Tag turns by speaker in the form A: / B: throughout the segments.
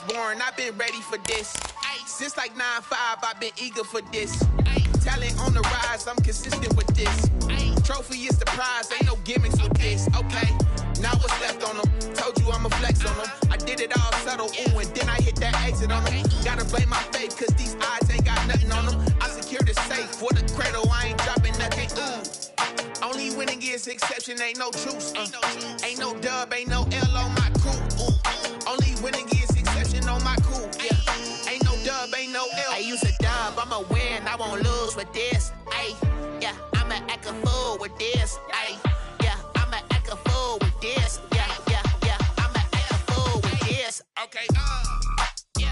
A: born, I've been ready for this. Since like 9-5, I've been eager for this. Talent on the rise, I'm consistent with this. Trophy is the prize, ain't no gimmicks with this. Okay, now what's left on them? Told you I'ma flex on them. I did it all subtle, ooh, and then I hit that exit on them. Gotta blame my faith, cause these odds ain't got nothing on them. I secured the safe for the cradle, I ain't dropping nothing, ooh. Only winning is exception, ain't no truce. Ain't no dub, ain't no L on my crew. Ooh. Only winning is exception on my crew. Yeah. Ain't no dub, ain't no L. I use a dub, I'ma win, I won't lose with this. Ay, yeah, I'ma act a fool with this. Ay, yeah, I'ma act a fool with this. Yeah, yeah, yeah, I'ma act a fool with this. Okay, yeah.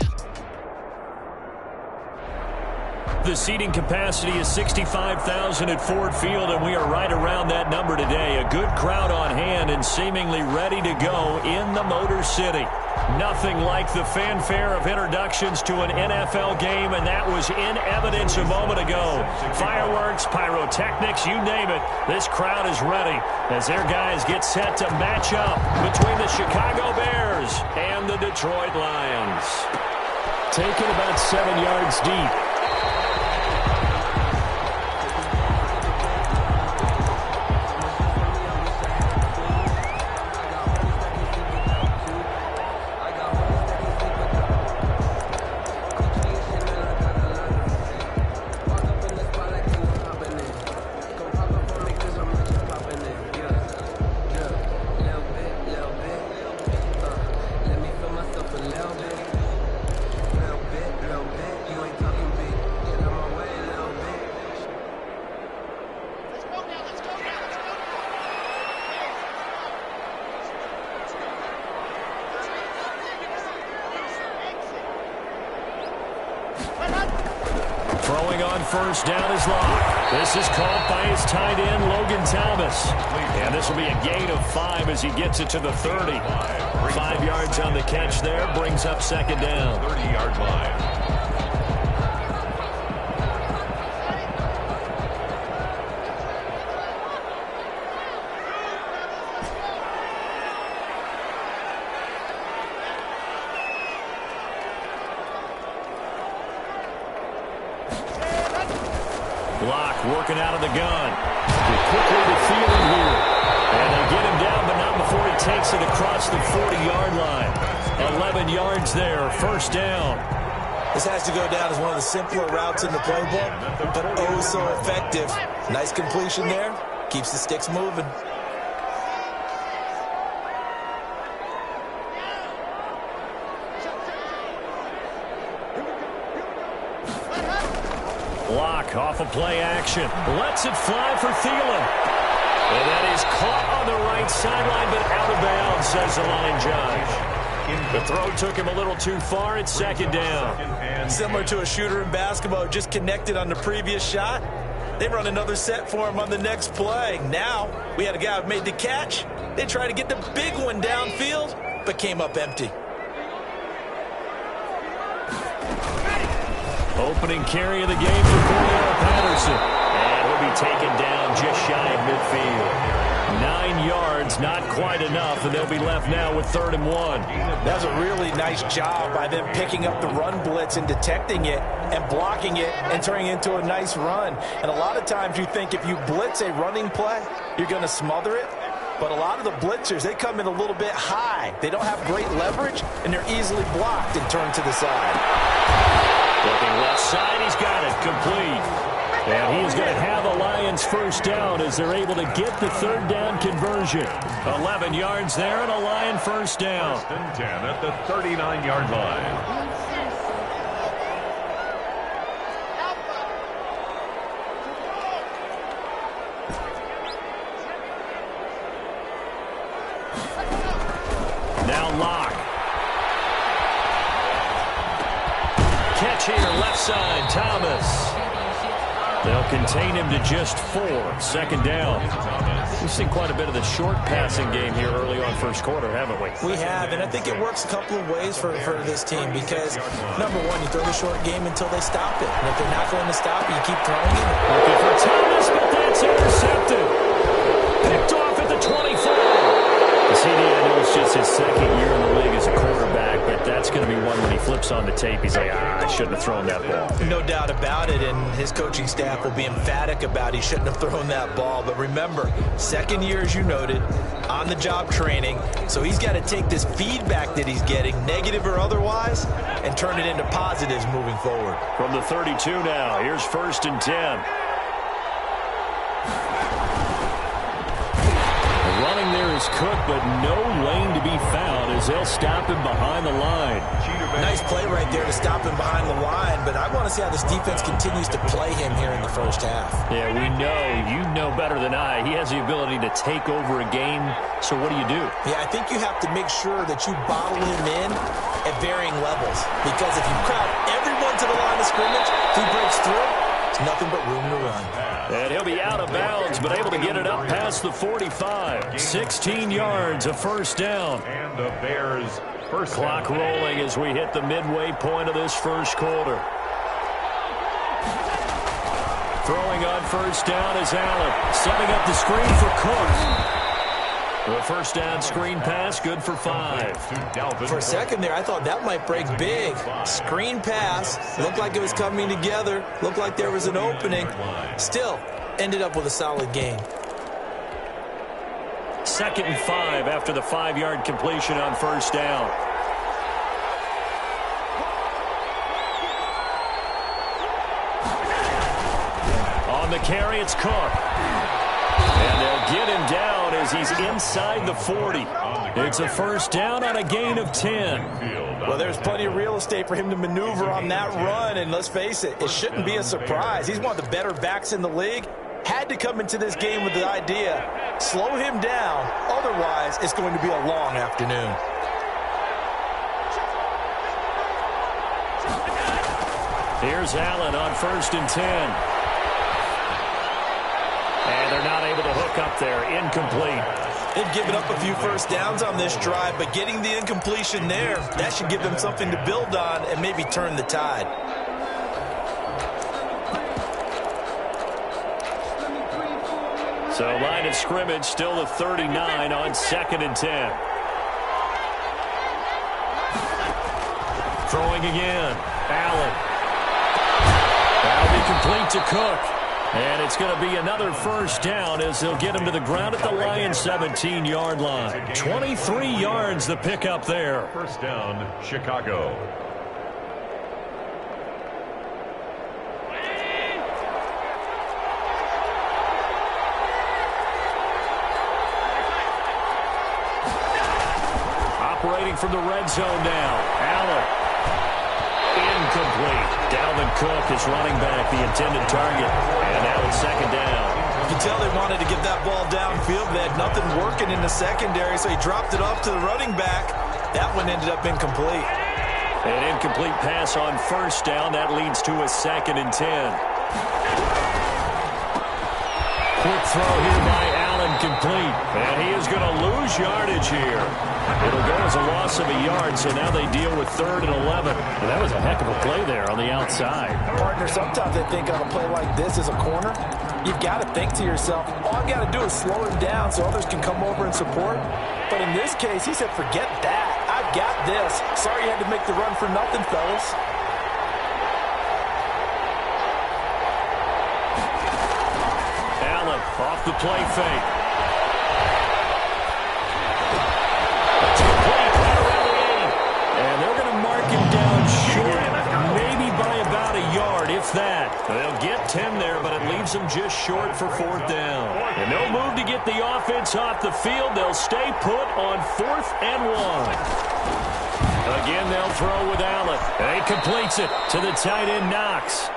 B: The seating capacity is 65,000 at Ford Field, and we are right around that number today. A good crowd on hand and seemingly ready to go in the Motor City. Nothing like the fanfare of introductions to an NFL game, and that was in evidence a moment ago. Fireworks, pyrotechnics, you name it. This crowd is ready as their guys get set to match up between the Chicago Bears and the Detroit Lions. Taken about 7 yards deep. Throwing on first down is Locke. This is caught by his tight end, Logan Thomas. And this will be a gain of 5 as he gets it to the 30. 5 yards on the catch there, brings up second down.
C: 30-yard line.
B: Locke working out of the gun. Quickly to Thielen here. And they get him down, but not before he takes it across the 40-yard line. 11 yards there, first down.
D: This has to go down as one of the simpler routes in the playbook, but oh so effective. Nice completion there. Keeps the sticks moving.
B: Locke off of play action. Lets it fly for Thielen. And that is caught on the right sideline, but out of bounds, says the line judge. The throw took him a little too far. It's second down.
D: Similar to a shooter in basketball, just connected on the previous shot. They run another set for him on the next play. Now, we had a guy who made the catch. They tried to get the big one downfield, but came up empty.
B: Opening carry of the game for Cordell Patterson. And he'll be taken down just shy of midfield. 9 yards, not quite enough, and they'll be left now with 3rd and 1.
D: That was a really nice job by them picking up the run blitz and detecting it and blocking it and turning it into a nice run. And a lot of times you think if you blitz a running play, you're going to smother it. But a lot of the blitzers, they come in a little bit high. They don't have great leverage, and they're easily blocked and turned to the side.
B: Looking left side, he's got it, complete. And he is going to have a Lions first down as they're able to get the 3rd down conversion. 11 yards there and a Lion first down.
C: 1st and 10 at the 39-yard line.
B: Now Locke. Catch here, left side, Thomas. They'll contain him to just 4. 2nd down. We've seen quite a bit of the short passing game here early on first quarter, haven't we?
D: We have, and I think it works a couple of ways for this team because, number one, you throw the short game until they stop it. And if they're not going to stop it, you keep throwing it.
B: Looking for Thomas, but that's intercepted. Picked off at the 24. CD, I know it's just his second year in the league as a quarterback, but that's going to be one when he flips on the tape. He's like, I shouldn't have thrown that ball.
D: No doubt about it, and his coaching staff will be emphatic about he shouldn't have thrown that ball. But remember, second year, as you noted, on-the-job training, so he's got to take this feedback that he's getting, negative or otherwise, and turn it into positives moving forward.
B: From the 32 now, here's 1st and 10. Running there is Cook, but no lane to be found as they'll stop him behind the line.
D: Nice play right there to stop him behind the line, but I want to see how this defense continues to play him here in the first half.
B: Yeah, we know. You know better than I. He has the ability to take over a game, so what do you do?
D: Yeah, I think you have to make sure that you bottle him in at varying levels, because if you crowd everyone to the line of scrimmage, if he breaks through, there's nothing but room to run.
B: And he'll be out of bounds, but able to get it up past the 45. 16 yards, a first down.
C: And the Bears' first
B: Clock
C: down.
B: rolling as we hit the midway point of this first quarter. Throwing on first down is Allen. Setting up the screen for Cook. The first down screen pass, good for 5.
D: For a second there, I thought that might break big. Screen pass, looked like it was coming together, looked like there was an opening. Still, ended up with a solid gain.
B: 2nd and 5 after the 5-yard completion on first down. On the carry, it's Cook. And they'll get him down as he's inside the 40. It's a first down on a gain of 10.
D: Well, there's plenty of real estate for him to maneuver on that run, and let's face it, it shouldn't be a surprise. He's one of the better backs in the league. Had to come into this game with the idea, slow him down, otherwise it's going to be a long afternoon.
B: Here's Allen on 1st and 10. And they're not able to hook up there. Incomplete.
D: They've given up a few first downs on this drive, but getting the incompletion there, that should give them something to build on and maybe turn the tide.
B: So line of scrimmage still the 39 on 2nd and 10. Throwing again. Allen. That'll be complete to Cook. And it's going to be another first down as they'll get him to the ground at the Lions' 17-yard line. 23 yards the pickup there.
C: First down, Chicago.
B: Operating from the red zone now. Allen. Incomplete. Dalvin Cook is running back, the intended target. And now it's 2nd down.
D: You can tell they wanted to get that ball downfield. They had nothing working in the secondary, so he dropped it off to the running back. That one ended up incomplete.
B: An incomplete pass on first down. That leads to a 2nd and 10. Quick throw here by Allen, complete. And he is going to lose yardage here. It'll go as a loss of a yard, so now they deal with 3rd and 11. And that was a heck of a play there on the outside.
D: Partner, sometimes I think on a play like this as a corner, you've got to think to yourself, all I've got to do is slow him down so others can come over and support. But in this case, he said, forget that. I've got this. Sorry you had to make the run for nothing, fellas.
B: Allen off the play fake. And they're going to mark him down short, maybe by about a yard, if that. They'll get 10 there, but it leaves them just short for 4th down. And no move to get the offense off the field. They'll stay put on 4th and 1. Again, they'll throw with Allen. And he completes it to the tight end, Knox.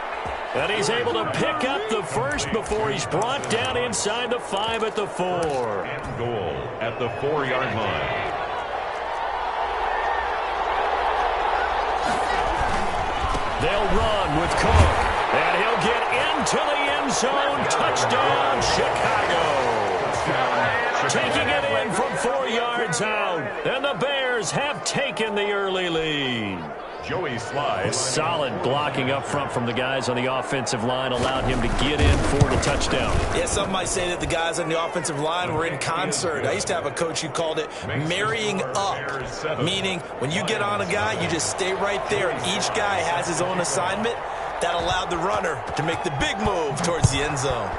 B: And he's able to pick up the first before he's brought down inside the 5 at the 4.
C: And goal at the 4-yard line.
B: They'll run with Cook, and he'll get into the end zone. Touchdown, Chicago. Taking it in from 4 yards out, and the Bears have taken the early lead.
C: Joey Slide.
B: Solid blocking up front from the guys on the offensive line allowed him to get in for the touchdown.
D: Yeah, some might say that the guys on the offensive line were in concert. I used to have a coach who called it marrying up, meaning when you get on a guy, you just stay right there, and each guy has his own assignment. That allowed the runner to make the big move towards the end zone.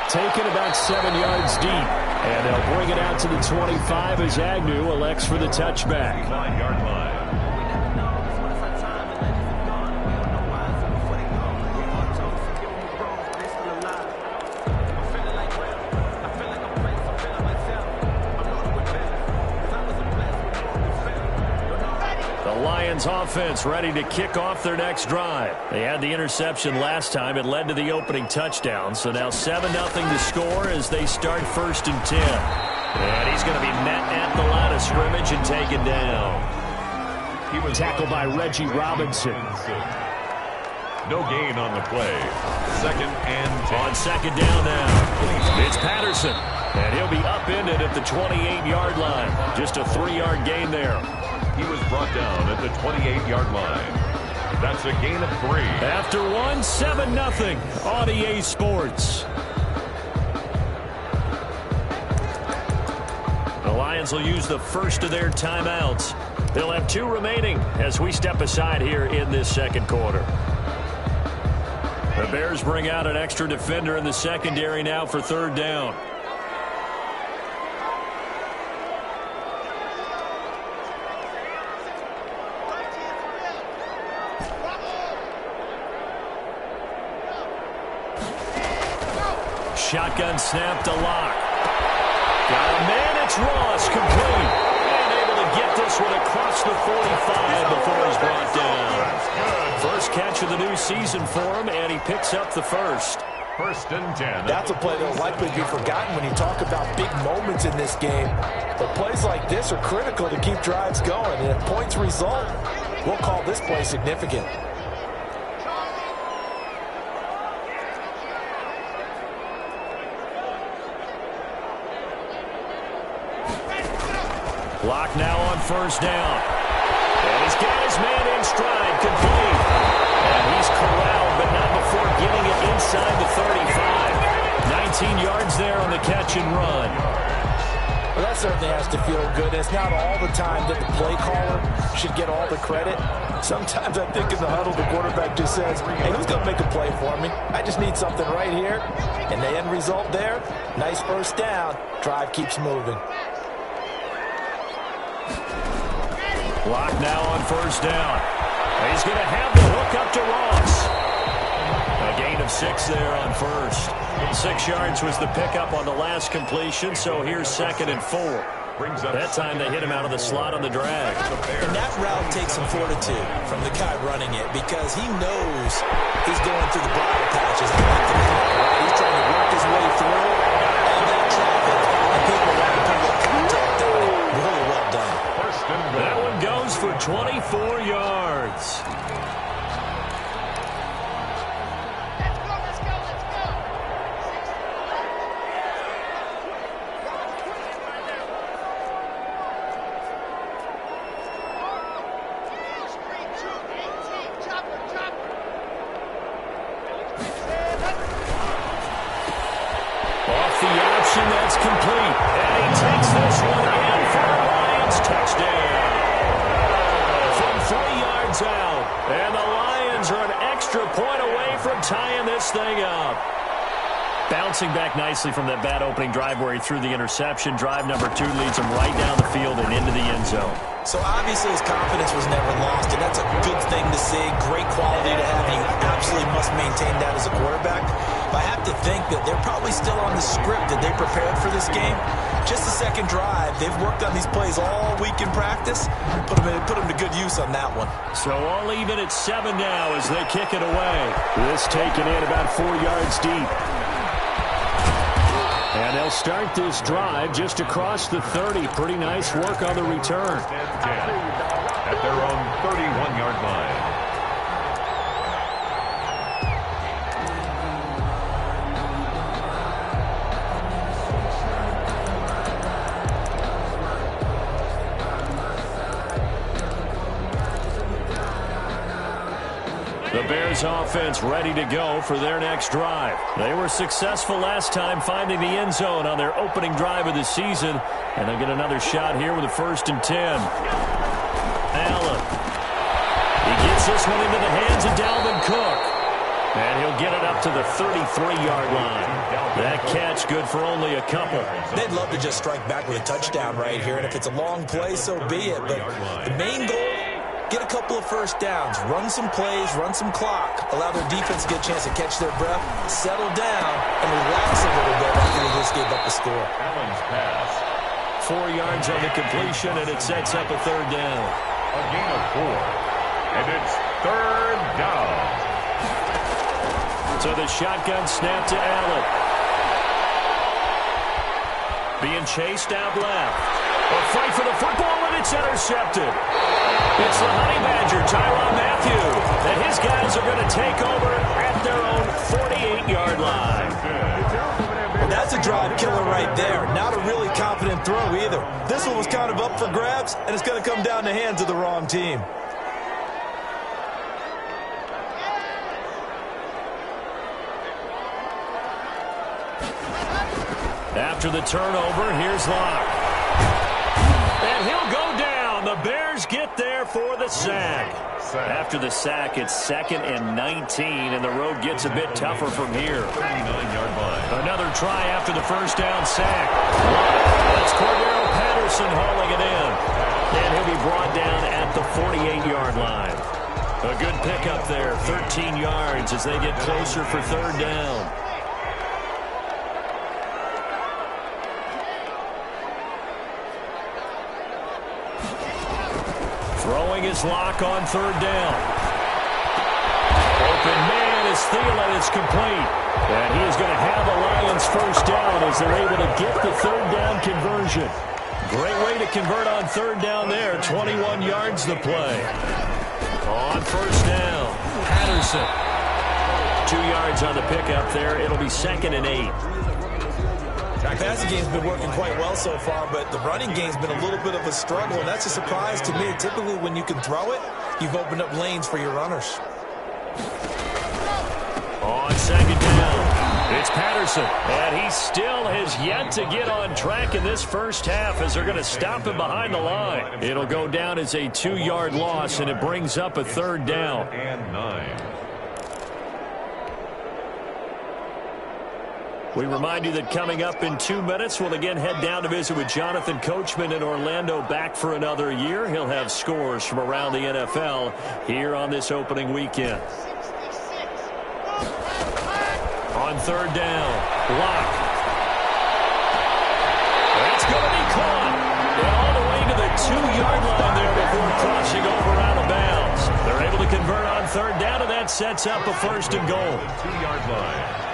B: Taken about 7 yards deep. And they'll bring it out to the 25 as Agnew elects for the touchback.
C: 5-yard line.
B: Lions offense ready to kick off their next drive. They had the interception last time. It led to the opening touchdown. So now 7-0 to score as they start 1st and 10. And he's going to be met at the line of scrimmage and taken down.
C: He was
B: tackled by Reggie Robinson.
C: No gain on the play. 2nd and 10.
B: On 2nd down now, it's Patterson. And he'll be upended at the 28-yard line. Just a 3-yard gain there.
C: He was brought down at the 28-yard line. That's a gain of 3.
B: After 1, 7-0 on EA Sports. The Lions will use the first of their timeouts. They'll have 2 remaining as we step aside here in this 2nd quarter. The Bears bring out an extra defender in the secondary now for 3rd down. Shotgun snap to Locke. Got a man, it's Ross, complete. And able to get this one across the 45 before he's brought down. First catch of the new season for him, and he picks up the first.
C: 1st and 10.
D: That's a play that will likely be forgotten when you talk about big moments in this game. But plays like this are critical to keep drives going. And if points result, we'll call this play significant.
B: Locke now on 1st down. And he's got his man in stride, complete. And he's corralled, but not before getting it inside the 35. 19 yards there on the catch and run.
D: Well, that certainly has to feel good. It's not all the time that the play caller should get all the credit. Sometimes I think in the huddle, the quarterback just says, hey, who's going to make a play for me? I just need something right here. And the end result there, nice 1st down. Drive keeps moving.
B: Locke now on 1st down. He's going to have the hook up to Ross. A gain of 6 there on 1st. 6 yards was the pickup on the last completion, so here's 2nd and 4. That time they hit him out of the slot on the drag.
D: And that route takes some fortitude from the guy running it because he knows he's going through the bridle patches. He's trying to work his way through all that traffic and people want to put contact on it. Really well done.
B: That one goes for 24 yards. Off the option, that's complete. And he takes this one in for a Lions touchdown. From 3 yards out. And the Lions are an extra point away from tying this thing up. Bouncing back nicely from that bad opening drive where he threw the interception. Drive number 2 leads him right down the field and into the end zone.
D: So obviously his confidence was never lost, and that's a good thing to see. Great quality to have, and you absolutely must maintain that as a quarterback. But I have to think that they're probably still on the script that they prepared for this game. Just the 2nd drive. They've worked on these plays all week in practice. Put them to good use on that one.
B: So all even at 7 now as they kick it away. This taken in about 4 yards deep. And they'll start this drive just across the 30. Pretty nice work on the return.
C: At their own 31-yard line.
B: The Bears offense ready to go for their next drive. They were successful last time finding the end zone on their opening drive of the season. And they'll get another shot here with a 1st and 10. Allen. He gets this one into the hands of Dalvin Cook. And he'll get it up to the 33-yard line. That catch good for only a couple.
D: They'd love to just strike back with a touchdown right here. And if it's a long play, so be it. But the main goal, get a couple of first downs, run some plays, run some clock, allow their defense to get a chance to catch their breath, settle down, and relax a little bit after they just gave up the score.
C: Allen's pass.
B: 4 yards on the completion, and it sets up a 3rd down.
C: A gain of 4. And it's 3rd down.
B: So the shotgun snap to Allen. Being chased out left. A fight for the football, and it's intercepted. It's the Honey Badger, Tyrann Mathieu, and his guys are going to take over at their own 48-yard line.
D: That's a drive killer right there. Not a really confident throw either. This one was kind of up for grabs, and it's going to come down the hands of the wrong team.
B: After the turnover, here's Locke. And he'll go down. The Bears get there for the sack. After the sack, it's 2nd and 19, and the road gets a bit tougher from here.
C: 39-yard line.
B: Another try after the 1st down sack. That's Cordero Patterson hauling it in. And he'll be brought down at the 48-yard line. A good pickup there, 13 yards as they get closer for 3rd down. Throwing his Lock on 3rd down. Open man is Thielen. It's complete. And he is going to have the Lions 1st down as they're able to get the 3rd down conversion. Great way to convert on 3rd down there. 21 yards to play. On 1st down, Patterson. 2 yards on the pickup there. It'll be 2nd and 8.
D: The passing game's been working quite well so far, but the running game's been a little bit of a struggle, and that's a surprise to me. Typically, when you can throw it, you've opened up lanes for your runners.
B: On 2nd down, it's Patterson, and he still has yet to get on track in this first half as they're going to stop him behind the line. It'll go down as a 2-yard loss, and it brings up a 3rd down.
C: And 9.
B: We remind you that coming up in 2 minutes, we'll again head down to visit with Jonathan Coachman in Orlando, back for another year. He'll have scores from around the NFL here on this opening weekend. On 3rd down, Locke. That's going to be caught. And all the way to the 2-yard line there before crossing over out of bounds. They're able to convert on 3rd down, and that sets up a 1st and goal.
C: 2-yard line.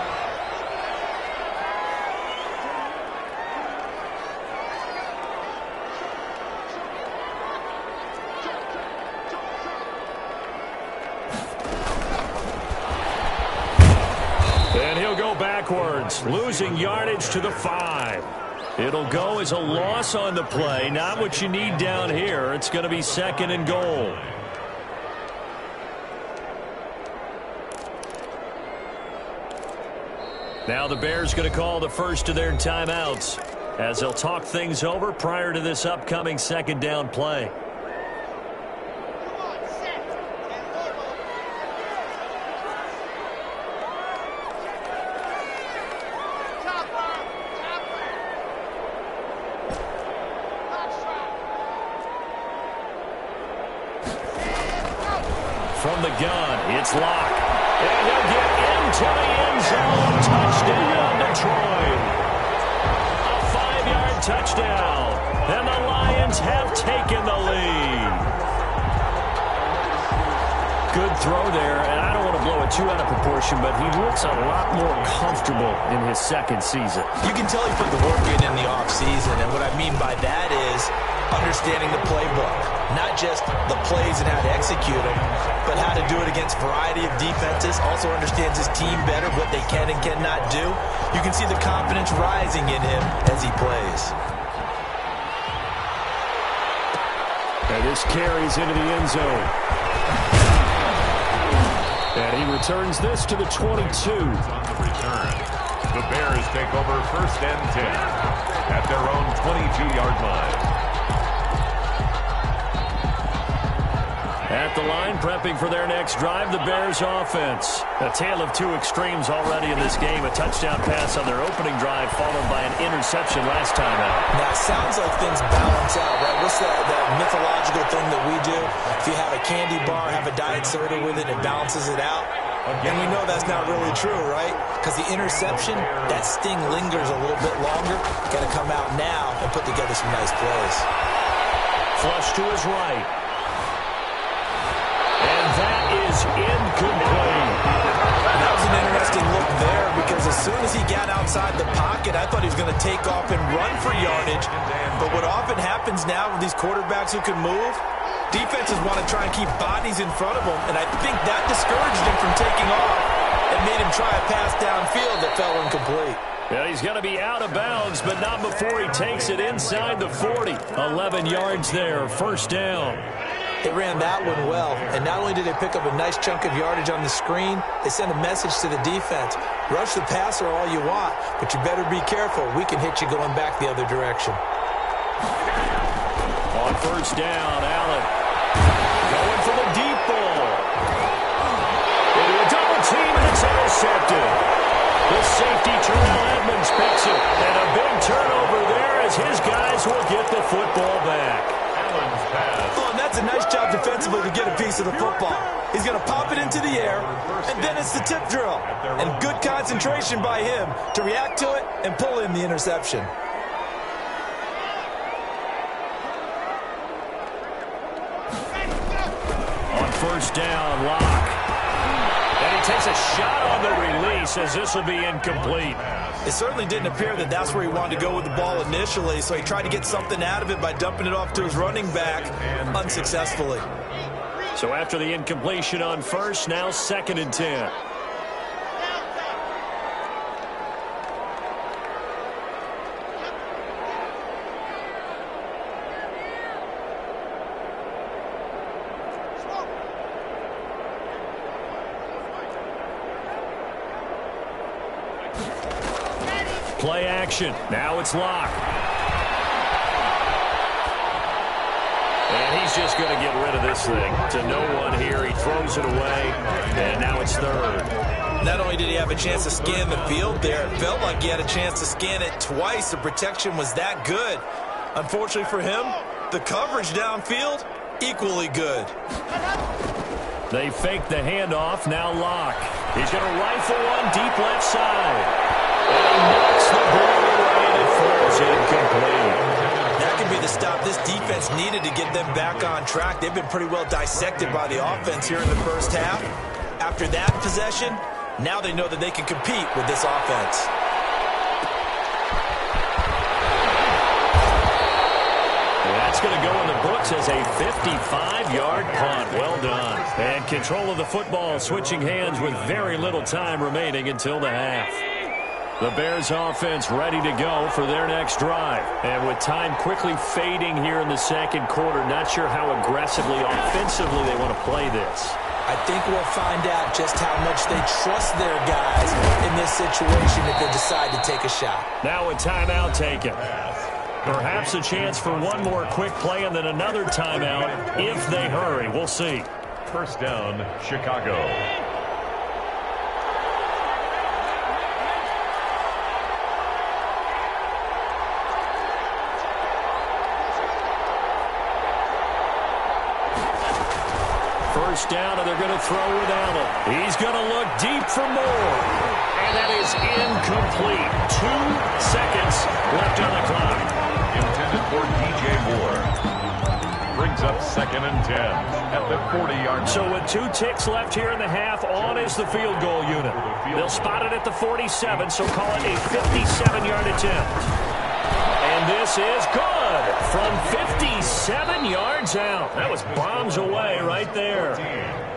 B: And he'll go backwards, losing yardage to the 5. It'll go as a loss on the play. Not what you need down here. It's going to be 2nd and goal. Now the Bears going to call the first of their timeouts as they'll talk things over prior to this upcoming 2nd down play. From the gun, it's Locke. And he'll get into the end zone. Touchdown, Detroit. A 5-yard touchdown. And the Lions have taken the lead. Good throw there, and I don't want to blow it too out of proportion, but he looks a lot more comfortable in his 2nd season.
D: You can tell he put the work in the offseason, and what I mean by that is understanding the playbook. Not just the plays and how to execute them, but how to do it against a variety of defenses. Also understands his team better, what they can and cannot do. You can see the confidence rising in him as he plays.
B: And this carries into the end zone. And he returns this to the 22.
C: On the return, the Bears take over 1st and 10 at their own 22-yard line.
B: At the line, prepping for their next drive, the Bears offense. A tale of two extremes already in this game. A touchdown pass on their opening drive, followed by an interception last time out.
D: Now, it sounds like things balance out, right? What's that mythological thing that we do? If you have a candy bar, have a diet soda with it, it balances it out. And we know that's not really true, right? Because the interception, that sting lingers a little bit longer. Got to come out now and put together some nice plays.
B: Flush to his right. And that is incomplete.
D: That was an interesting look there because as soon as he got outside the pocket, I thought he was going to take off and run for yardage. But what often happens now with these quarterbacks who can move, defenses want to try and keep bodies in front of them, and I think that discouraged him from taking off and made him try a pass downfield that fell incomplete.
B: Yeah, he's going to be out of bounds, but not before he takes it inside the 40. 11 yards there, 1st down.
D: They ran that one well, and not only did they pick up a nice chunk of yardage on the screen, they sent a message to the defense. Rush the passer all you want, but you better be careful. We can hit you going back the other direction.
B: On 1st down, Allen going for the deep ball. Into a double team, and it's intercepted. The safety, Terrell Edmonds, picks it, and a big turnover there as his guys will get the football back.
D: Well, and that's a nice job defensively to get a piece of the football. He's going to pop it into the air, and then it's the tip drill. And good concentration by him to react to it and pull in the interception.
B: On 1st down, Locke. And he takes a shot on the release as this will be incomplete.
D: It certainly didn't appear that that's where he wanted to go with the ball initially, so he tried to get something out of it by dumping it off to his running back unsuccessfully.
B: So after the incompletion on 1st, now 2nd and 10. Play action. Now it's Locke. And he's just going to get rid of this thing. To no one here. He throws it away. And now it's 3rd.
D: Not only did he have a chance to scan the field there, it felt like he had a chance to scan it twice. The protection was that good. Unfortunately for him, the coverage downfield, equally good.
B: They fake the handoff. Now Locke. He's going to rifle one deep left side. And he knocks the ball away, and it falls incomplete.
D: That could be the stop this defense needed to get them back on track. They've been pretty well dissected by the offense here in the 1st half. After that possession, now they know that they can compete with this offense.
B: That's going to go in the books as a 55-yard punt. Well done. And control of the football switching hands with very little time remaining until the half. The Bears offense ready to go for their next drive. And with time quickly fading here in the 2nd quarter, not sure how aggressively, offensively they want to play this.
D: I think we'll find out just how much they trust their guys in this situation if they decide to take a shot.
B: Now a timeout taken. Perhaps a chance for one more quick play and then another timeout if they hurry. We'll see.
C: 1st down, Chicago.
B: First down, and they're going to throw with Allen. He's going to look deep for more. And that is incomplete. 2 seconds left on the clock.
C: Intended for DJ Moore. Brings up 2nd and 10 at the 40-yard line.
B: So with 2 ticks left here in the half, on is the field goal unit. They'll spot it at the 47, so call it a 57-yard attempt. And this is good from 57 yards out. That was bombs away right there.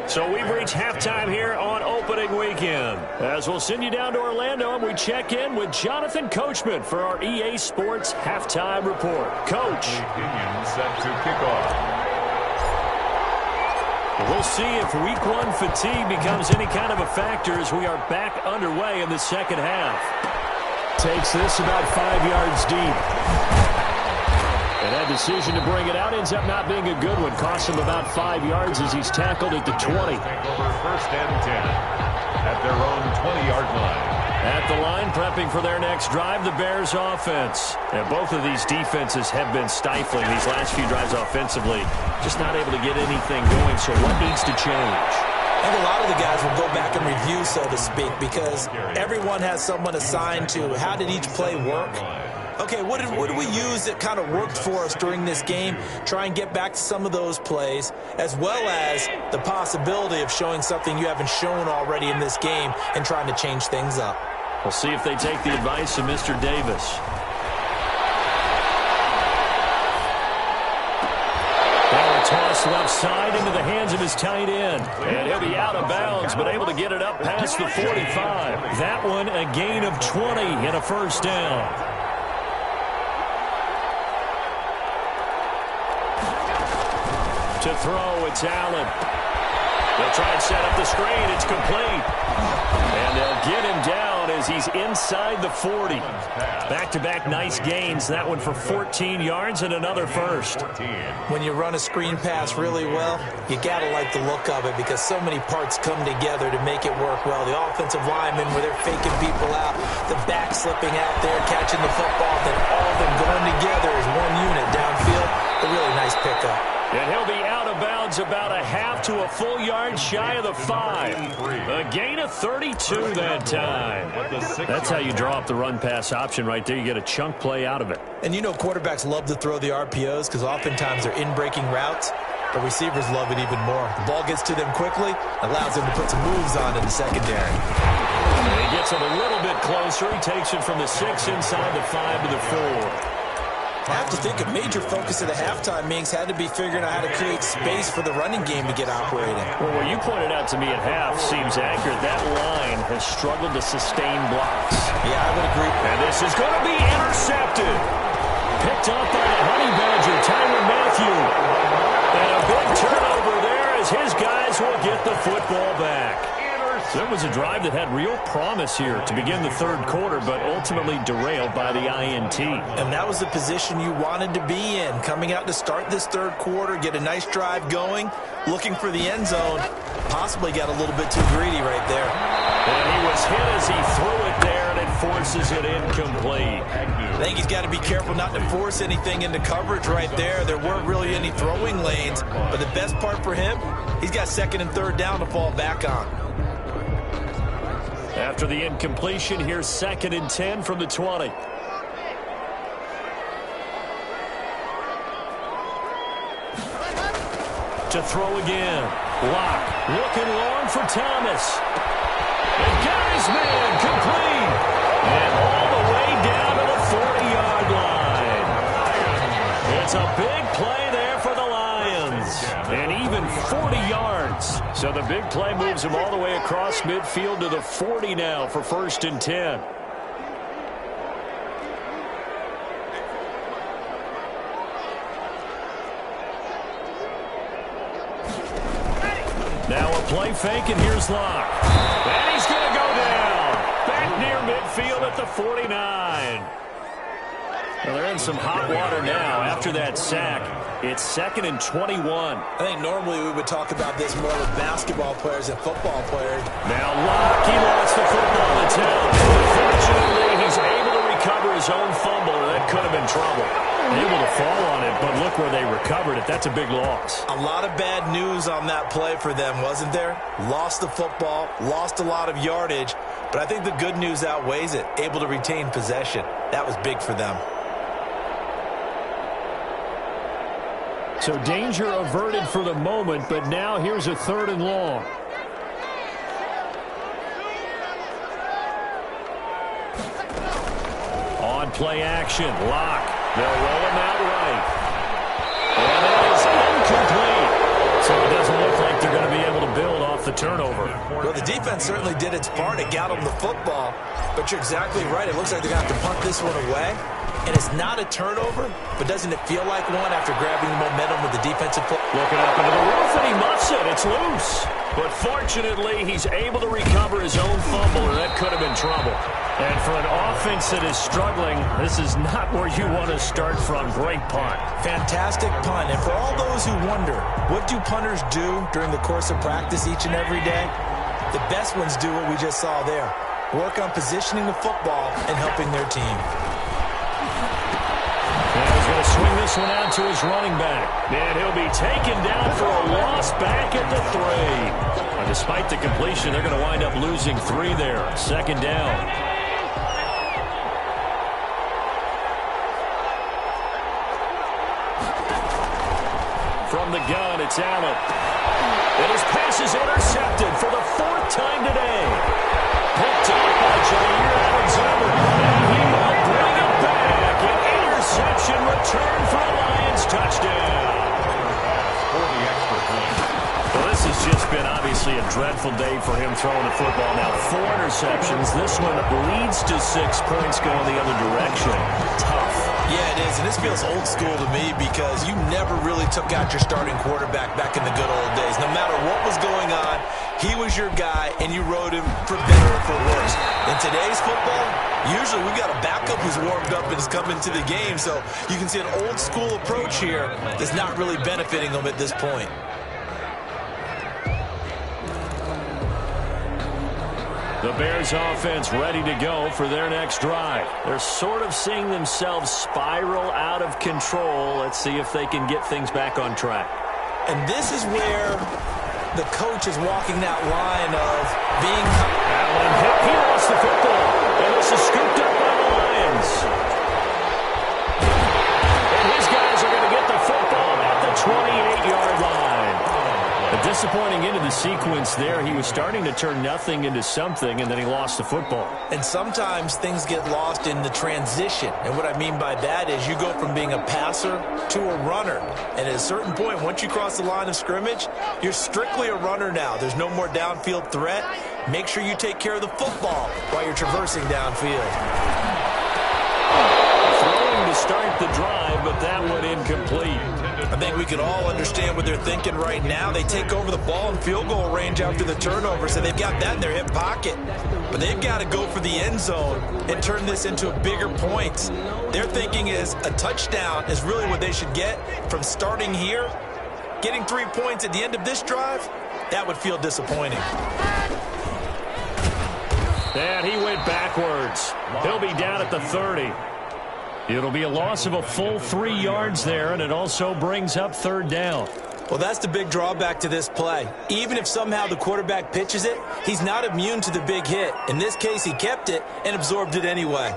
B: So we've reached halftime here on opening weekend. As we'll send you down to Orlando and we check in with Jonathan Coachman for our EA Sports Halftime Report. Coach.
C: Union set to kick off.
B: We'll see if week one fatigue becomes any kind of a factor as we are back underway in the second half. Takes this about 5 yards deep. And that decision to bring it out ends up not being a good one. Costs him about 5 yards as he's tackled at the 20.
C: First and 10 at their own 20-yard line.
B: At the line, prepping for their next drive, the Bears offense. And both of these defenses have been stifling these last few drives offensively. Just not able to get anything going, so what needs to change?
D: I think a lot of the guys will go back and review, so to speak, because everyone has someone assigned to how did each play work. Okay, what did we use that kind of worked for us during this game? Try and get back to some of those plays, as well as the possibility of showing something you haven't shown already in this game and trying to change things up.
B: We'll see if they take the advice of Mr. Davis. Now a toss left side into the hands of his tight end. And he'll be out of bounds, but able to get it up past the 45. That one a gain of 20 and a first down. To throw, it's Allen. They'll try and set up the screen. It's complete. And they'll get him down as he's inside the 40. Back-to-back nice gains. That one for 14 yards and another first.
D: When you run a screen pass really well, you got to like the look of it because so many parts come together to make it work well. The offensive linemen where they're faking people out, the back slipping out there, catching the football, then all of them going together as one unit downfield. A really nice pickup.
B: And he'll be out of bounds about a half to a full yard shy of the 5. A gain of 32 that time. That's how you draw up the run-pass option right there. You get a chunk play out of it.
D: And you know quarterbacks love to throw the RPOs because oftentimes they're in-breaking routes. But receivers love it even more. The ball gets to them quickly, allows them to put some moves on in the secondary.
B: And he gets it a little bit closer. He takes it from the 6 inside the 5 to the 4.
D: I have to think a major focus of the halftime meetings had to be figuring out how to create space for the running game to get operating.
B: Well, what you pointed out to me at half seems accurate. That line has struggled to sustain blocks.
D: Yeah, I would agree.
B: And this is going to be intercepted. Picked up by the Honey Badger, Tyrann Mathieu. And a big turnover there as his guys will get the football back. So it was a drive that had real promise here to begin the third quarter, but ultimately derailed by the INT.
D: And that was the position you wanted to be in, coming out to start this third quarter, get a nice drive going, looking for the end zone. Possibly got a little bit too greedy right there.
B: And he was hit as he threw it there, and it forces it incomplete.
D: I think he's got to be careful not to force anything into coverage right there. There weren't really any throwing lanes, but the best part for him, he's got second and third down to fall back on.
B: After the incompletion, here's 2nd and 10 from the 20. To throw again. Lock looking long for Thomas. And got his man complete. And all the way down to the 40-yard line. It's a big play there for the Lions. And even 40 yards. So the big play moves him all the way across midfield to the 40 now for 1st and 10. Now a play fake, and here's Locke. And he's going to go down. Back near midfield at the 49. Well, they're in some hot water now after that sack. It's 2nd and 21.
D: I think normally we would talk about this more with basketball players than football players.
B: Now Locke, he lost the football attempt. Fortunately, he's able to recover his own fumble, or that could have been trouble. Able to fall on it, but look where they recovered it. That's a big loss.
D: A lot of bad news on that play for them, wasn't there? Lost the football, lost a lot of yardage, but I think the good news outweighs it. Able to retain possession. That was big for them.
B: So danger averted for the moment, but now here's a 3rd and long. On play action, Lock. They'll roll him out right. And it is incomplete. So it doesn't look like they're going to be able to build off the turnover.
D: Well, the defense certainly did its part. It got them the football. But you're exactly right. It looks like they're going to have to punt this one away. And it's not a turnover, but doesn't it feel like one after grabbing the momentum with the defensive play?
B: Looking up into the roof, and he muffs it. It's loose. But fortunately, he's able to recover his own fumble, or that could have been trouble. And for an offense that is struggling, this is not where you want to start from. Great punt.
D: Fantastic punt. And for all those who wonder, what do punters do during the course of practice each and every day? The best ones do what we just saw there. Work on positioning the football and helping their team.
B: And he's going to swing this one out to his running back. And he'll be taken down for a loss back at the 3. And despite the completion, they're going to wind up losing 3 there. Second down. From the gun, it's Allen. And his pass is intercepted for the 4th time today. Picked up by Jair Alexander. And he will bring it back. An interception return for a Lions touchdown.
C: For the extra point.
B: Well, this has just been obviously a dreadful day for him throwing the football. Now 4 interceptions. This one leads to 6 points going the other direction. Tough.
D: Yeah, it is, and this feels old school to me because you never really took out your starting quarterback back in the good old days. No matter what was going on, he was your guy, and you rode him for better or for worse. In today's football, usually we got a backup who's warmed up and is coming to the game, so you can see an old school approach here that's not really benefiting them at this point.
B: The Bears offense ready to go for their next drive. They're sort of seeing themselves spiral out of control. Let's see if they can get things back on track.
D: And this is where the coach is walking that line of being...
B: Allen, he lost the football. And this is scooped up by the Lions. And his guys are going to get the football at the 28-yard line. A disappointing end of the sequence there. He was starting to turn nothing into something, and then he lost the football.
D: And sometimes things get lost in the transition. And what I mean by that is you go from being a passer to a runner. And at a certain point, once you cross the line of scrimmage, you're strictly a runner now. There's no more downfield threat. Make sure you take care of the football while you're traversing downfield.
B: Throwing to start the drive, but that one incomplete.
D: I think we can all understand what they're thinking right now. They take over the ball in field goal range after the turnover, so they've got that in their hip pocket. But they've got to go for the end zone and turn this into bigger points. Their thinking is a touchdown is really what they should get from starting here. Getting 3 points at the end of this drive, that would feel disappointing.
B: And he went backwards. He'll be down at the 30. It'll be a loss of a full 3 yards there, and it also brings up 3rd down.
D: Well, that's the big drawback to this play. Even if somehow the quarterback pitches it, he's not immune to the big hit. In this case, he kept it and absorbed it anyway.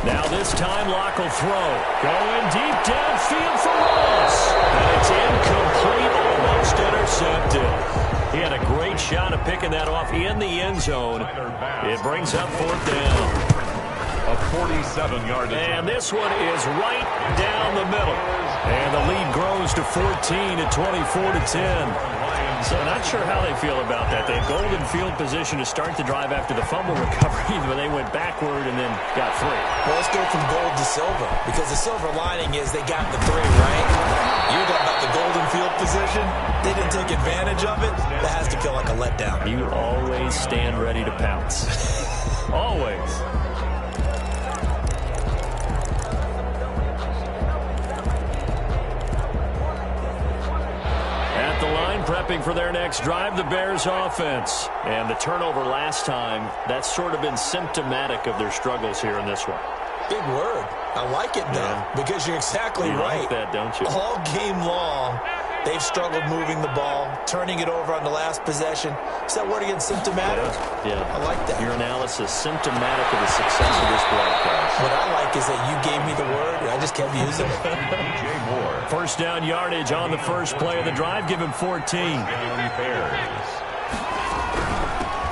B: Now this time, Locke will throw. Going deep downfield for Ross. And it's incomplete, almost intercepted. He had a great shot at picking that off in the end zone. It brings up 4th down.
C: A 47-yard attempt.
B: And this one is right down the middle. And the lead grows to 14 at 24-10. So not sure how they feel about that. They had golden field position to start the drive after the fumble recovery, but they went backward and then got 3.
D: Well, let's go from gold to silver, because the silver lining is they got the 3, right? You talk about the golden field position. They didn't take advantage of it. That has to feel like a letdown.
B: You always stand ready to pounce. Always. At the line, prepping for their next drive, the Bears offense. And the turnover last time, that's sort of been symptomatic of their struggles here in this one.
D: Big word. I like it, though, because you're exactly right.
B: You like that, don't you?
D: All game long, they've struggled moving the ball, turning it over on the last possession. Is that word again, symptomatic?
B: Yeah.
D: I like that.
B: Your analysis, symptomatic of the success of this broadcast.
D: What I like is that you gave me the word, and I just kept using it.
C: DJ Moore.
B: 1st down yardage on the first play of the drive. Give him 14.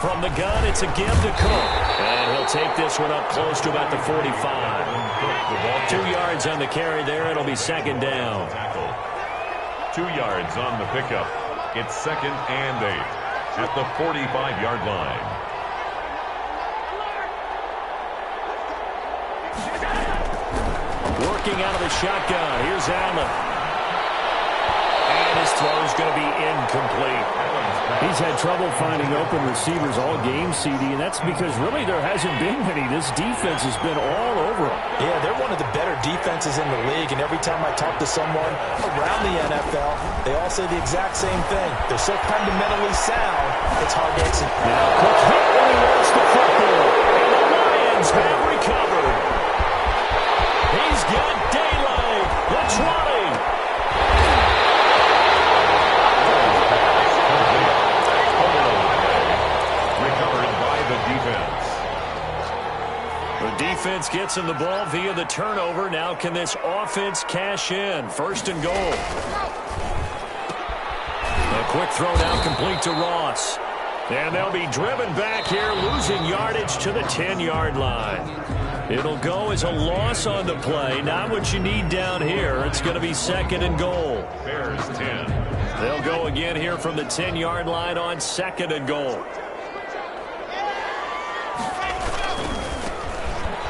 B: From the gun, it's a give to Cook. And he'll take this one up close to about the 45. 2 yards on the carry there. It'll be 2nd down.
C: 2 yards on the pickup. It's 2nd and 8 at the 45-yard line.
B: looking out of the shotgun. Here's Allen. And his throw is going to be incomplete.
E: He's had trouble finding open receivers all game, CD, and that's because really there hasn't been any. This defense has been all over him.
D: Yeah, they're one of the better defenses in the league, and every time I talk to someone around the NFL, they all say the exact same thing. They're so fundamentally sound, it's hard to execute.
B: Now, quick hit when he lost the football, and the Lions have recovered. He's got daylight. The 20. The defense gets him the ball via the turnover. Now can this offense cash in? First and goal. A quick throw down complete to Ross. And they'll be driven back here, losing yardage to the 10-yard line. It'll go as a loss on the play. Not what you need down here. It's going to be second and goal.
C: Bears 10.
B: They'll go again here from the 10-yard line on second and goal.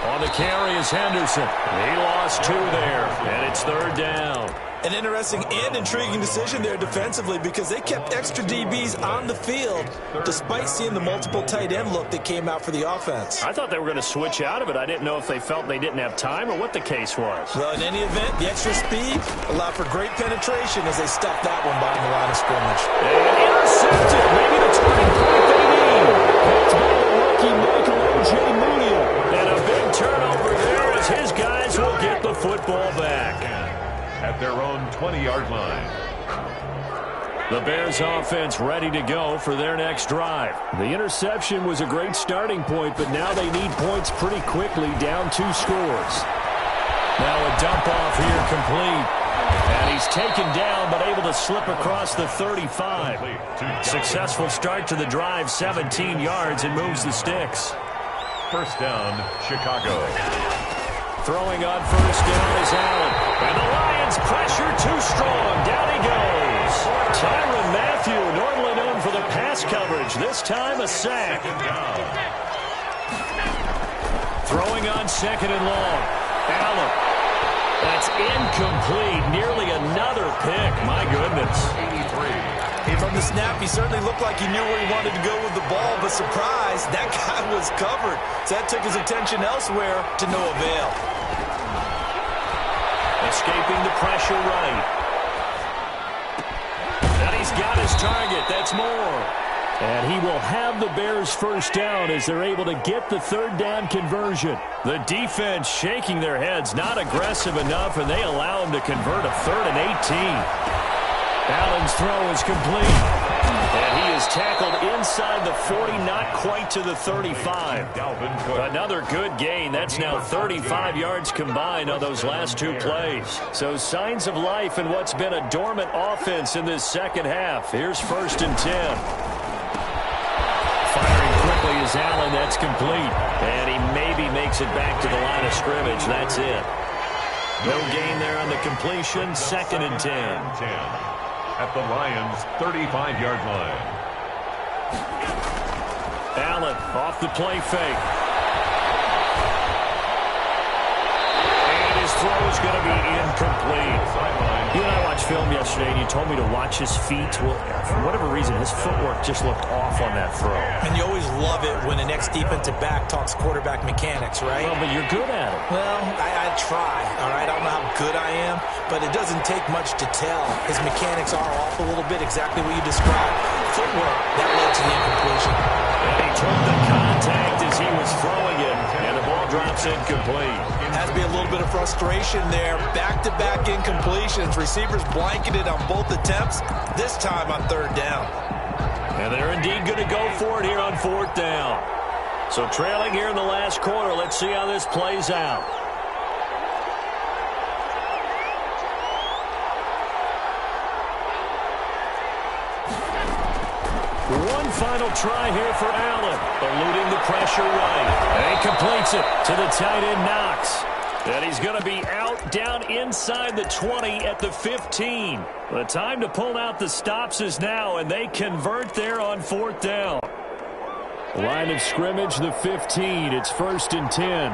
B: On the carry is Henderson. He lost 2 there, and it's third down.
D: An interesting and intriguing decision there defensively because they kept extra DBs on the field despite seeing the multiple tight end look that came out for the offense.
B: I thought they were going to switch out of it. I didn't know if they felt they didn't have time or what the case was.
D: Well, in any event, the extra speed allowed for great penetration as they stuffed that one behind the line of scrimmage.
B: And intercepted. Maybe the turning point they need. Picked by the rookie Michael O.J. Moody. And a big turnover there as his guys will get the football back.
C: At their own 20-yard line.
B: The Bears offense ready to go for their next drive.
E: The interception was a great starting point, but now they need points pretty quickly, down 2 scores.
B: Now a dump off here complete. And he's taken down but able to slip across the 35. Successful start to the drive, 17 yards, and moves the sticks.
C: First down, Chicago.
B: Throwing on first down is Allen. And the Lions pressure too strong. Down he goes. Tyrann Mathieu, normally known for the pass coverage. This time a sack. Throwing on second and long. Allen. That's incomplete. Nearly another pick. My goodness.
C: 83.
D: From the snap, he certainly looked like he knew where he wanted to go with the ball, but surprise, that guy was covered. So that took his attention elsewhere to no avail.
B: Escaping the pressure right. And he's got his target. That's Moore.
E: And he will have the Bears first down as they're able to get the third down conversion.
B: The defense shaking their heads, not aggressive enough, and they allow him to convert a 3rd and 18. Allen's throw is complete. And he is tackled inside the 40, not quite to the 35. Another good gain. That's now 35 yards combined on those last 2 plays. So signs of life in what's been a dormant offense in this second half. Here's first and 10. Firing quickly is Allen. That's complete. And he maybe makes it back to the line of scrimmage. That's it. No gain there on the completion. Second and 10.
C: At the Lions' 35-yard line.
B: Allen off the play fake. And his throw is going to be incomplete. You and I watched film yesterday, and you told me to watch his feet. Well, for whatever reason, his footwork just looked off on that throw.
D: And you always love it when an ex-defensive back talks quarterback mechanics, right?
B: Well, but you're good at it.
D: Well, I try, all right? I don't know how good I am, but it doesn't take much to tell. His mechanics are off a little bit, exactly what you described. Footwork, that led to the incompletion.
B: And he took the contact as he was throwing it, and the ball drops incomplete.
D: Has to be a little bit of frustration there. Back-to-back incompletions. Receivers blanketed on both attempts, this time on 3rd down.
B: And they're indeed going to go for it here on 4th down. So trailing here in the last quarter, let's see how this plays out. One final try here for Allen, eluding the pressure right. And he completes it to the tight end Knox. And he's going to be out down inside the 20 at the 15. The time to pull out the stops is now, and they convert there on 4th down.
E: Line of scrimmage, the 15. It's first and 10.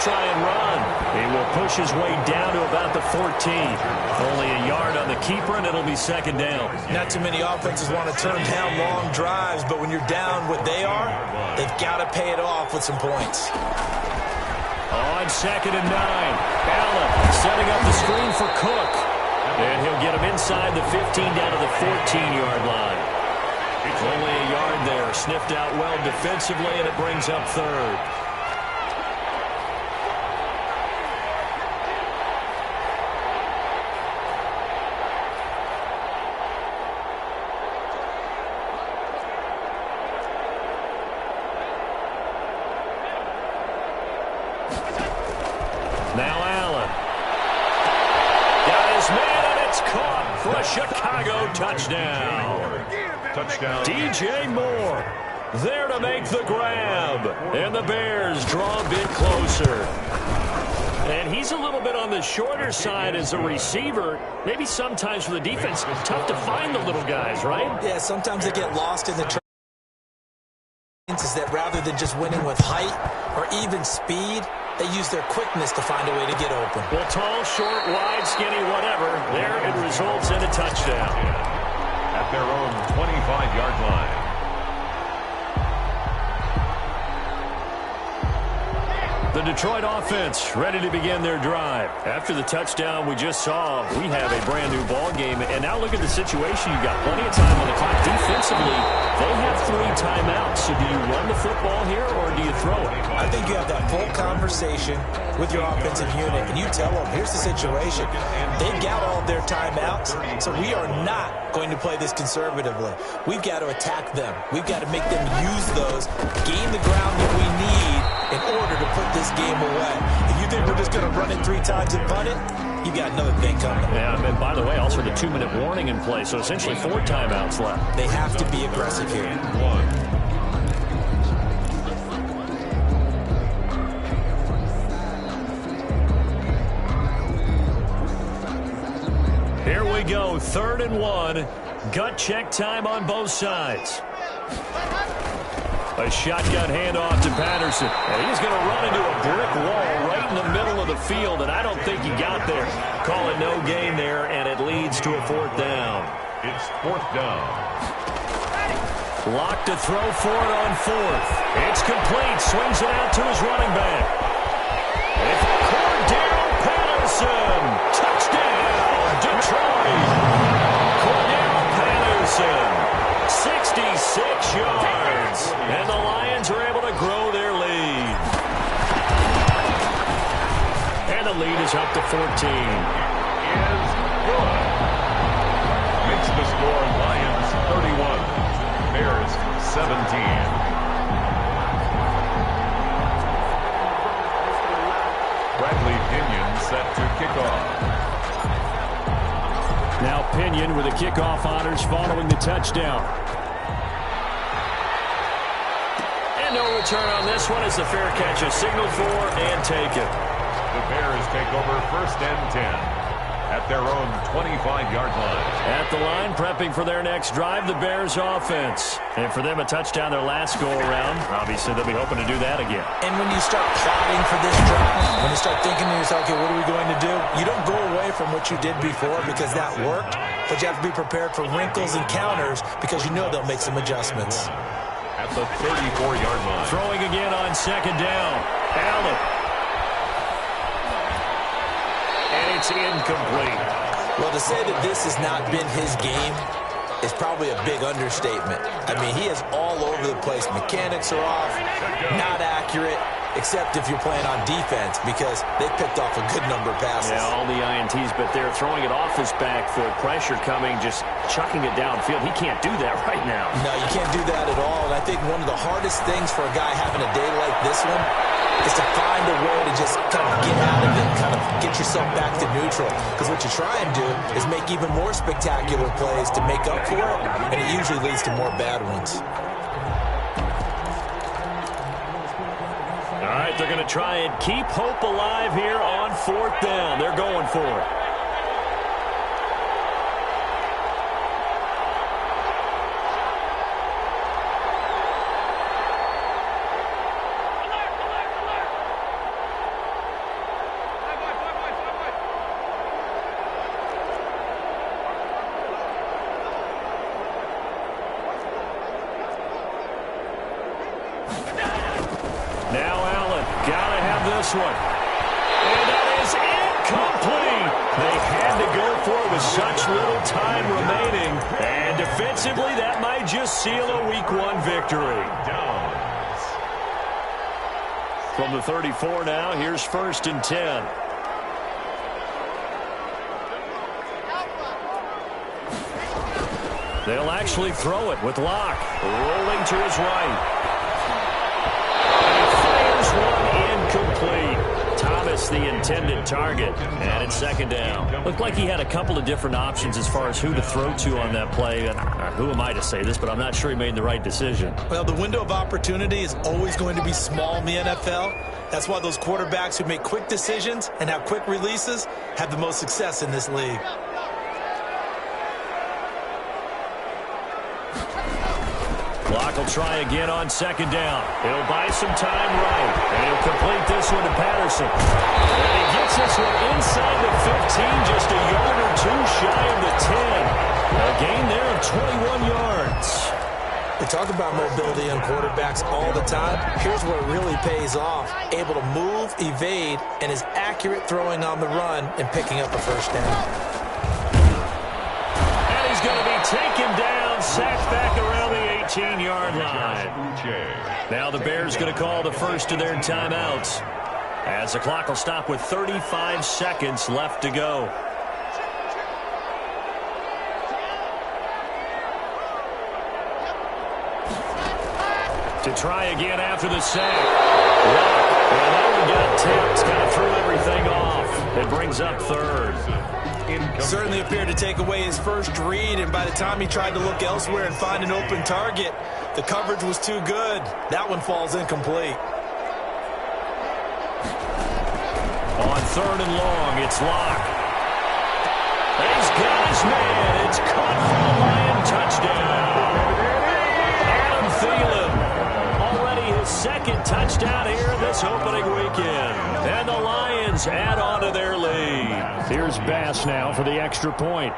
B: try and run. He will push his way down to about the 14. Only a yard on the keeper, and it'll be second down.
D: Not too many offenses want to turn down long drives, but when you're down what they are, they've got to pay it off with some points.
B: On 2nd and 9, Allen setting up the screen for Cook. And he'll get him inside the 15 down to the 14-yard line. Only a yard there. Sniffed out well defensively, and it brings up third. Now Allen. Got his man, and it's caught for a Chicago touchdown.
C: Touchdown.
B: DJ Moore there to make the grab. And the Bears draw a bit closer. And he's a little bit on the shorter side as a receiver. Maybe sometimes for the defense, tough to find the little guys, right?
D: Yeah, sometimes they get lost in the is that rather than just winning with height or even speed, they use their quickness to find a way to get open.
B: Well, tall, short, wide, skinny, whatever. There it results in a touchdown.
C: At their own 25-yard line.
B: The Detroit offense ready to begin their drive. After the touchdown we just saw, we have a brand new ball game. And now look at the situation. You've got plenty of time on the clock. Defensively, they have 3 timeouts. So do you run the football here or do you throw it?
D: I think you have that full conversation with your offensive unit, and you tell them, here's the situation. They've got all of their timeouts, so we are not going to play this conservatively. We've got to attack them. We've got to make them use those, gain the ground that we need in order to put this game away. If you think we're just going to run it 3 times and punt it, you got another thing coming.
B: Yeah, and by the way, also the 2-minute warning in play, so essentially 4 timeouts left.
D: They have to be aggressive here.
B: Here we go, 3rd and 1. Gut check time on both sides. A shotgun handoff to Patterson. And he's going to run into a brick wall right in the middle of the field, and I don't think he got there. Call it no gain there, and it leads to a 4th down.
C: It's 4th down.
B: Lock to throw for it on 4th. It's complete. Swings it out to his running back. It's Cordell Patterson. Touchdown, Detroit. Cordell Patterson, 66 yards. And the Lions are able to grow their lead. And the lead is up to 14.
C: Is good. Makes the score Lions 31. Bears 17. Bradley Pinion set to kick off.
E: Now Pinion with the kickoff honors following the touchdown.
B: And no return on this one as the fair catch is signaled for and taken.
C: The Bears take over 1st and 10 at their own 25-yard line.
B: At the line, prepping for their next drive, the Bears offense. And for them, a touchdown their last go-around. Obviously, they'll be hoping to do that again.
D: And when you start plotting for this drive, when you start thinking to yourself, okay, what are we going to do? You don't go away from what you did before because that worked, but you have to be prepared for wrinkles and counters because you know they'll make some adjustments.
C: At the 34-yard line.
B: Throwing again on 2nd down. Allen. And it's incomplete.
D: Well, to say that this has not been his game is probably a big understatement. I mean, he is all over the place. Mechanics are off, not accurate, except if you're playing on defense because they picked off a good number of passes.
B: Yeah, all the INTs, but they're throwing it off his back foot. Pressure coming, just chucking it downfield. He can't do that right now.
D: No, you can't do that at all. And I think one of the hardest things for a guy having a day like this one is to find a way to just kind of get out of it, kind of get yourself back to neutral. Because what you try and do is make even more spectacular plays to make up for it, and it usually leads to more bad ones.
B: All right, they're going to try and keep hope alive here on 4th down. They're going for it. this one. And that is incomplete. They had to go for it with such little time remaining. And defensively, that might just seal a Week 1 victory. From the 34 now, here's 1st and 10. They'll actually throw it with Locke. Rolling to his right. And he fires one incomplete. Thomas the intended target. And it's 2nd down. Looked like he had a couple of different options as far as who to throw to on that play. And who am I to say this, but I'm not sure he made the right decision.
D: Well, the window of opportunity is always going to be small in the NFL. That's why those quarterbacks who make quick decisions and have quick releases have the most success in this league.
B: Locke will try again on 2nd down. He'll buy some time right. And he'll complete this one to Patterson. And he gets this one inside the 15, just a yard or two shy of the 10. A gain there of 21 yards.
D: We talk about mobility on quarterbacks all the time. Here's where it really pays off. Able to move, evade, and is accurate throwing on the run and picking up a 1st down.
B: And he's going to be taken down, sacked back around the 18-yard line. Now the Bears going to call the first of their timeouts as the clock will stop with 35 seconds left to go. To try again after the sack. Well, that one got tipped. Kind of threw everything off. It brings up 3rd.
D: Certainly appeared to take away his first read, and by the time he tried to look elsewhere and find an open target, the coverage was too good. That one falls incomplete.
B: On 3rd and long, it's Locke. He's got his man. It's caught for the Lion touchdown. Adam Thielen, already his 2nd touchdown here this opening weekend. And the Lions add on to their lead.
E: Here's Bass now for the extra point.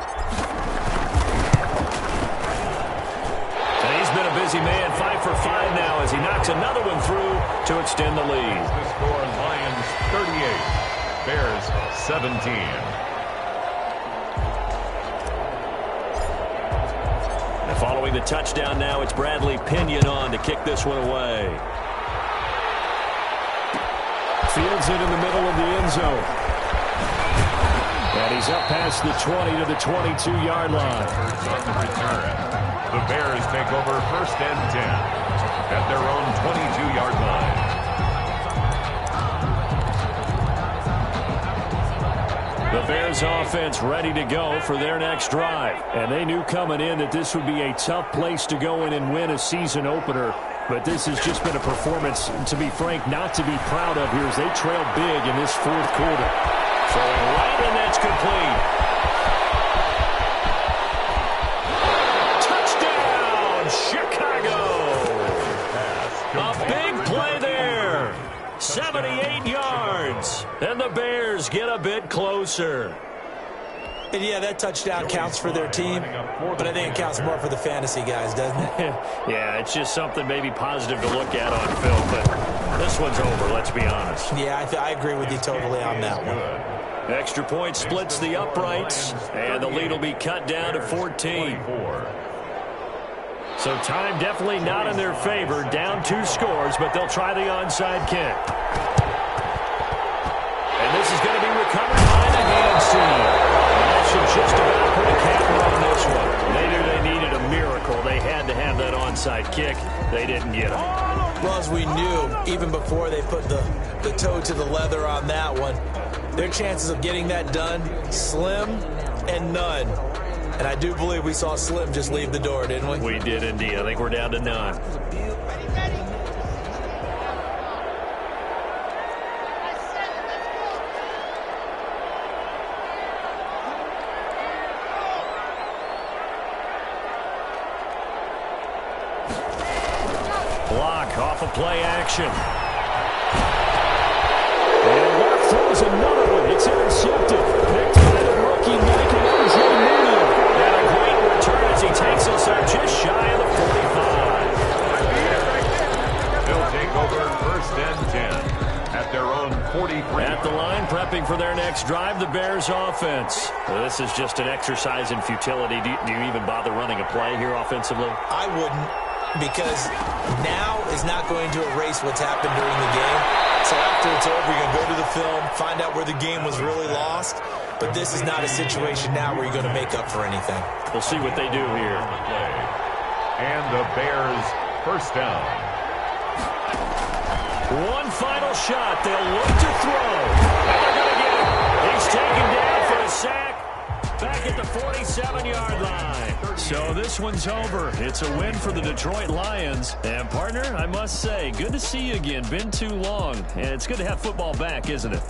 B: And he's been a busy man, 5 for 5 now as he knocks another one through to extend the lead.
C: The score, Lions 38, Bears 17.
B: And following the touchdown now, it's Bradley Pinion on to kick this one away.
E: Fields it in the middle of the end zone. And he's up past the 20 to the 22-yard line.
C: On the return, the Bears take over 1st and 10 at their own 22-yard line.
B: The Bears offense ready to go for their next drive.
E: And they knew coming in that this would be a tough place to go in and win a season opener. But this has just been a performance, to be frank, not to be proud of here as they trail big in this 4th quarter.
B: Throwing right, and that's complete. Touchdown, Chicago! A big play there. 78 yards. And the Bears get a bit closer.
D: And yeah, that touchdown counts for their team, but I think it counts more for the fantasy guys, doesn't it?
B: Yeah, it's just something maybe positive to look at on film, but this one's over, let's be honest.
D: Yeah, I agree with you totally on that one.
B: Extra point splits the uprights, and the lead will be cut down to 14. So time definitely not in their favor. Down 2 scores, but they'll try the onside kick. And this is going to be recovered by the hands team. That should just about put a capper on this one. They knew they needed a miracle. They had to have that onside kick. They didn't get it.
D: Well, as we knew, even before they put the toe to the leather on that one, their chances of getting that done, slim and none. And I do believe we saw Slim just leave the door, didn't we?
B: We did indeed. I think we're down to none. Block off of play action.
E: And Locke throws another one. It's intercepted. Picked by the rookie, Michael Mooney.
B: And a great return as he takes us up just shy of the 45.
C: They'll take over 1st and 10 at their own 43.
B: At the line, prepping for their next drive, the Bears offense. Well, this is just an exercise in futility. Do you even bother running a play here offensively?
D: I wouldn't, because now is not going to erase what's happened during the game. So after it's over, you're going to go to the film, find out where the game was really lost. But this is not a situation now where you're going to make up for anything.
B: We'll see what they do here.
C: And the Bears first down.
B: One final shot. They'll look to throw. And they're going to get it. He's taken down for a sack back at the 47-yard line. So this one's over. It's a win for the Detroit Lions. And, partner, I must say, good to see you again. Been too long. And it's good to have football back, isn't it?